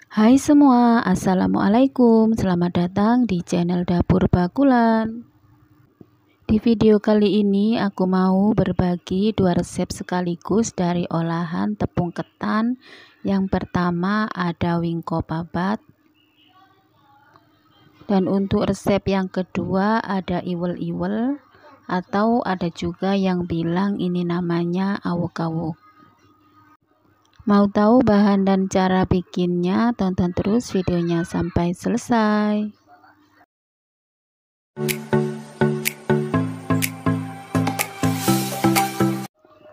Hai semua, Assalamualaikum. Selamat datang di channel Dapur Bakulan. Di video kali ini aku mau berbagi dua resep sekaligus dari olahan tepung ketan. Yang pertama ada wingko babat, dan untuk resep yang kedua ada iwel-iwel, atau ada juga yang bilang ini namanya awuk-awuk. Mau tahu bahan dan cara bikinnya? Tonton terus videonya sampai selesai.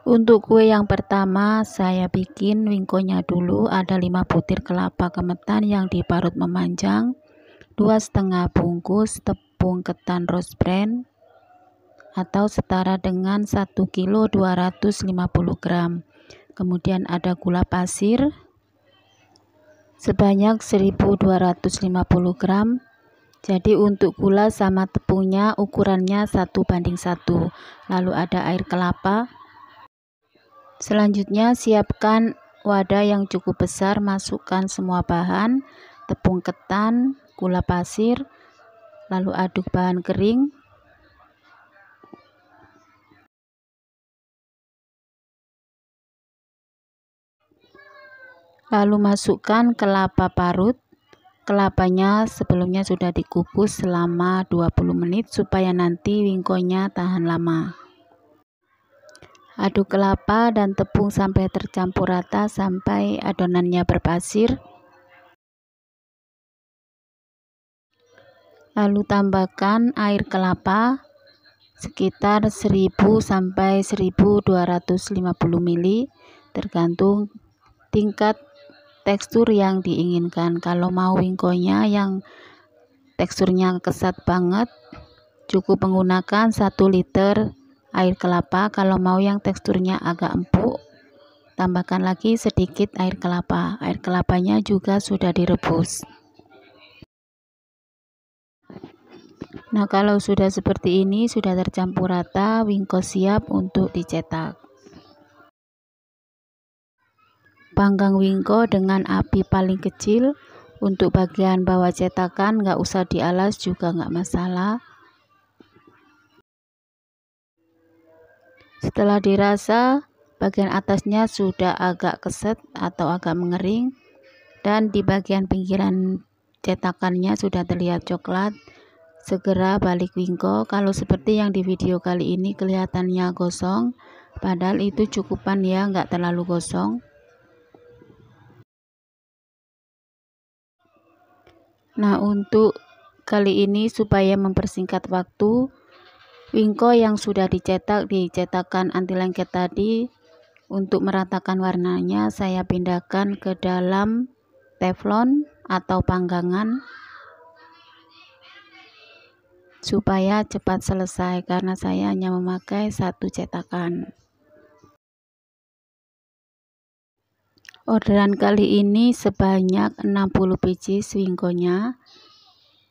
Untuk kue yang pertama saya bikin wingkonya dulu. Ada 5 butir kelapa kemetan yang diparut memanjang, 2,5 bungkus tepung ketan rose bran atau setara dengan 1 kg 250 gram. Kemudian ada gula pasir sebanyak 1250 gram. Jadi untuk gula sama tepungnya ukurannya 1:1. Lalu ada air kelapa. Selanjutnya siapkan wadah yang cukup besar, masukkan semua bahan, tepung ketan, gula pasir, lalu aduk bahan kering. Lalu masukkan kelapa parut. Kelapanya sebelumnya sudah dikukus selama 20 menit supaya nanti wingkonya tahan lama. Aduk kelapa dan tepung sampai tercampur rata sampai adonannya berpasir. Lalu tambahkan air kelapa sekitar 1000 sampai 1250 ml tergantung tingkat tekstur yang diinginkan. Kalau mau wingkonya yang teksturnya kesat banget, cukup menggunakan 1 liter air kelapa. Kalau mau yang teksturnya agak empuk, tambahkan lagi sedikit air kelapa. Air kelapanya juga sudah direbus. Nah, kalau sudah seperti ini, sudah tercampur rata, wingko siap untuk dicetak. Panggang wingko dengan api paling kecil. Untuk bagian bawah cetakan nggak usah dialas juga nggak masalah. Setelah dirasa bagian atasnya sudah agak keset atau agak mengering, dan di bagian pinggiran cetakannya sudah terlihat coklat, segera balik wingko. Kalau seperti yang di video kali ini kelihatannya gosong, padahal itu cukupan ya, nggak terlalu gosong. Nah, untuk kali ini supaya mempersingkat waktu, wingko yang sudah dicetak di cetakan anti lengket tadi, untuk meratakan warnanya saya pindahkan ke dalam teflon atau panggangan supaya cepat selesai, karena saya hanya memakai 1 cetakan. Orderan kali ini sebanyak 60 biji wingkonya,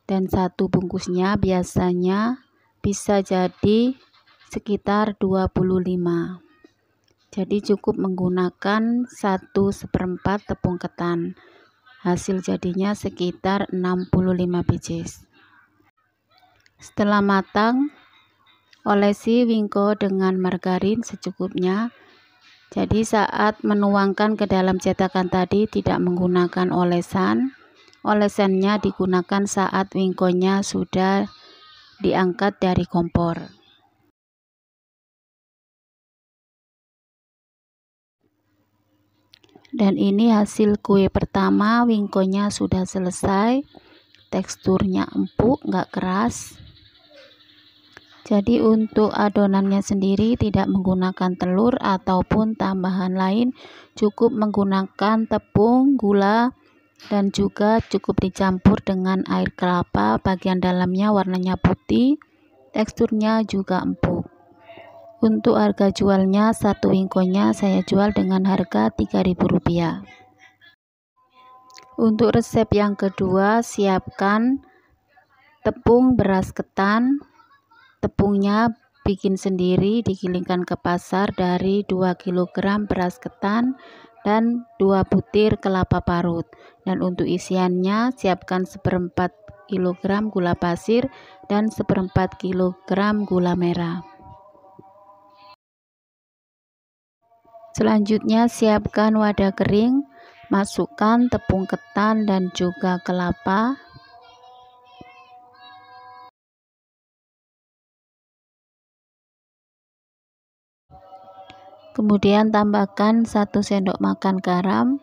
dan 1 bungkusnya biasanya bisa jadi sekitar 25. Jadi cukup menggunakan 1/4 tepung ketan. Hasil jadinya sekitar 65 biji. Setelah matang, olesi wingko dengan margarin secukupnya. Jadi saat menuangkan ke dalam cetakan tadi tidak menggunakan olesan. Olesannya digunakan saat wingkonya sudah diangkat dari kompor. Dan ini hasil kue pertama, wingkonya sudah selesai. Teksturnya empuk, nggak keras. Jadi untuk adonannya sendiri tidak menggunakan telur ataupun tambahan lain, cukup menggunakan tepung, gula, dan juga cukup dicampur dengan air kelapa. Bagian dalamnya warnanya putih, teksturnya juga empuk. Untuk harga jualnya, 1 wingkonya saya jual dengan harga Rp3.000. Untuk resep yang kedua, siapkan tepung beras ketan. Tepungnya bikin sendiri, digilingkan ke pasar. Dari 2 kg beras ketan dan 2 butir kelapa parut. Dan untuk isiannya siapkan 1/4 kg gula pasir dan 1/4 kg gula merah. Selanjutnya siapkan wadah kering, masukkan tepung ketan dan juga kelapa. Kemudian tambahkan 1 sendok makan garam.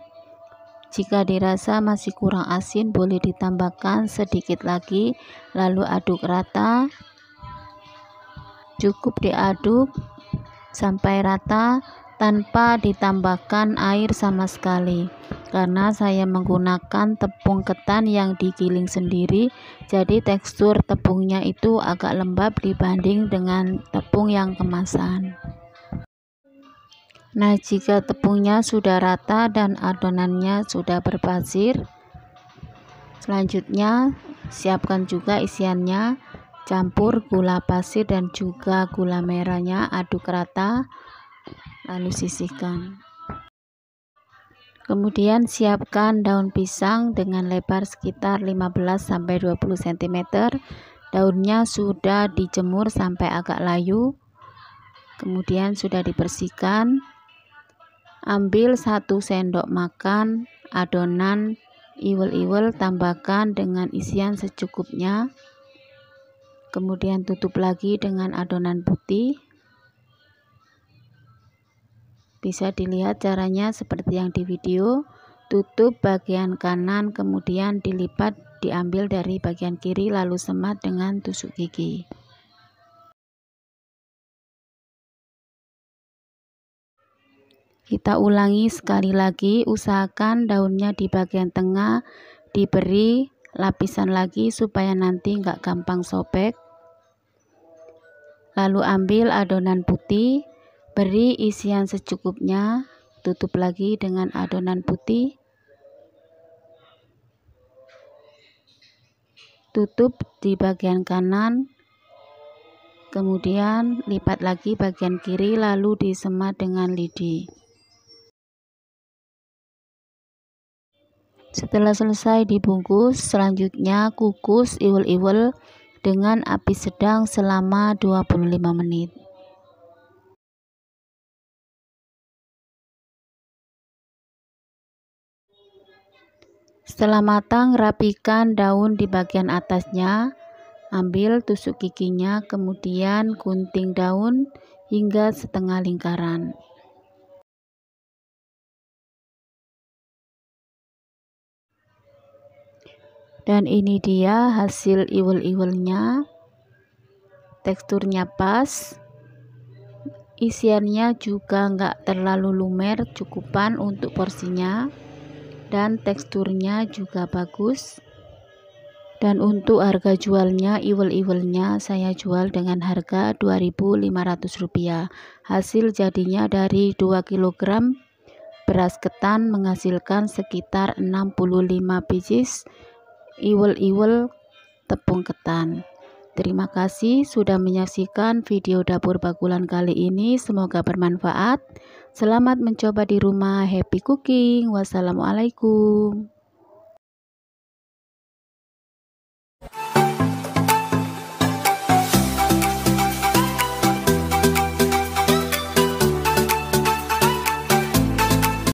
Jika dirasa masih kurang asin, boleh ditambahkan sedikit lagi, lalu aduk rata. Cukup diaduk sampai rata tanpa ditambahkan air sama sekali, karena saya menggunakan tepung ketan yang digiling sendiri, jadi tekstur tepungnya itu agak lembab dibanding dengan tepung yang kemasan. Nah, jika tepungnya sudah rata dan adonannya sudah berpasir, selanjutnya siapkan juga isiannya. Campur gula pasir dan juga gula merahnya, aduk rata, lalu sisihkan. Kemudian siapkan daun pisang dengan lebar sekitar 15-20 cm. Daunnya sudah dijemur sampai agak layu, kemudian sudah dibersihkan. Ambil 1 sendok makan adonan iwel-iwel, tambahkan dengan isian secukupnya. Kemudian tutup lagi dengan adonan putih. Bisa dilihat caranya seperti yang di video. Tutup bagian kanan, kemudian dilipat, diambil dari bagian kiri, lalu semat dengan tusuk gigi. Kita ulangi sekali lagi, usahakan daunnya di bagian tengah diberi lapisan lagi supaya nanti nggak gampang sobek. Lalu ambil adonan putih, beri isian secukupnya, tutup lagi dengan adonan putih. Tutup di bagian kanan, kemudian lipat lagi bagian kiri, lalu disemat dengan lidi. Setelah selesai dibungkus, selanjutnya kukus iwel-iwel dengan api sedang selama 25 menit. Setelah matang, rapikan daun di bagian atasnya, ambil tusuk giginya, kemudian gunting daun hingga setengah lingkaran. Dan ini dia hasil iwel-iwelnya, teksturnya pas, isiannya juga nggak terlalu lumer, cukupan untuk porsinya, dan teksturnya juga bagus. Dan untuk harga jualnya, iwel-iwelnya saya jual dengan harga Rp2.500. Hasil jadinya dari 2 kg beras ketan menghasilkan sekitar 65 biji iwel-iwel tepung ketan. Terima kasih sudah menyaksikan video dapur bakulan kali ini, semoga bermanfaat. Selamat mencoba di rumah, happy cooking. Wassalamualaikum.